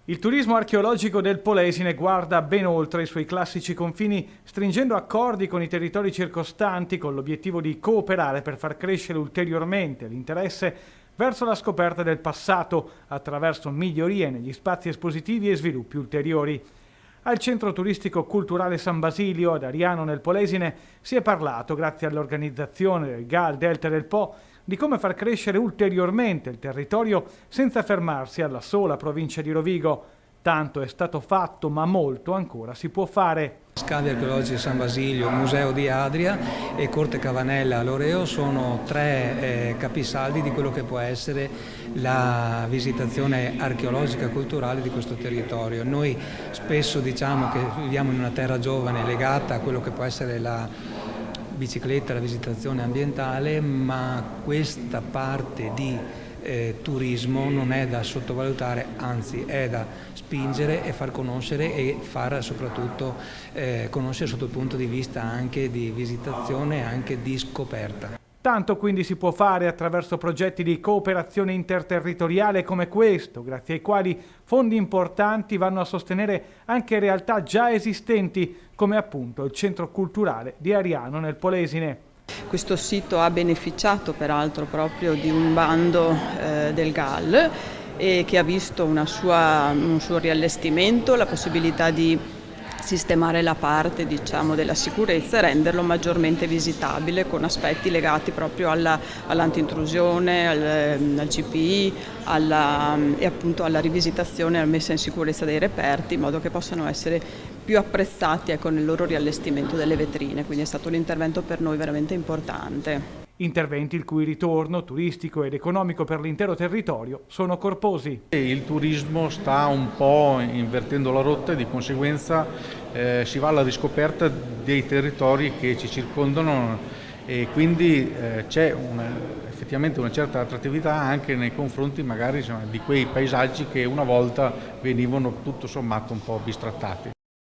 Il turismo archeologico del Polesine guarda ben oltre i suoi classici confini, stringendo accordi con i territori circostanti con l'obiettivo di cooperare per far crescere ulteriormente l'interesse verso la scoperta del passato attraverso migliorie negli spazi espositivi e sviluppi ulteriori. Al centro turistico culturale San Basilio, ad Ariano nel Polesine, si è parlato, grazie all'organizzazione del GAL Delta del Po, di come far crescere ulteriormente il territorio senza fermarsi alla sola provincia di Rovigo. Tanto è stato fatto, ma molto ancora si può fare. Scavi archeologici San Basilio, Museo di Adria e Corte Cavanella a Loreo sono tre capisaldi di quello che può essere la visitazione archeologica e culturale di questo territorio. Noi spesso diciamo che viviamo in una terra giovane legata a quello che può essere la bicicletta, la visitazione ambientale, ma questa parte di turismo non è da sottovalutare, anzi è da spingere e far conoscere e far soprattutto conoscere sotto il punto di vista anche di visitazione e anche di scoperta. Tanto quindi si può fare attraverso progetti di cooperazione interterritoriale come questo, grazie ai quali fondi importanti vanno a sostenere anche realtà già esistenti, come appunto il centro culturale di Ariano nel Polesine. Questo sito ha beneficiato peraltro proprio di un bando del GAL e che ha visto un suo riallestimento, la possibilità di sistemare la parte della sicurezza e renderlo maggiormente visitabile con aspetti legati proprio all'antintrusione, al CPI e appunto alla rivisitazione e alla messa in sicurezza dei reperti, in modo che possano essere più apprezzati nel loro riallestimento delle vetrine, quindi è stato un intervento per noi veramente importante. Interventi il cui ritorno turistico ed economico per l'intero territorio sono corposi. Il turismo sta un po' invertendo la rotta e di conseguenza si va alla riscoperta dei territori che ci circondano e quindi c'è effettivamente una certa attrattività anche nei confronti magari di quei paesaggi che una volta venivano tutto sommato un po' bistrattati.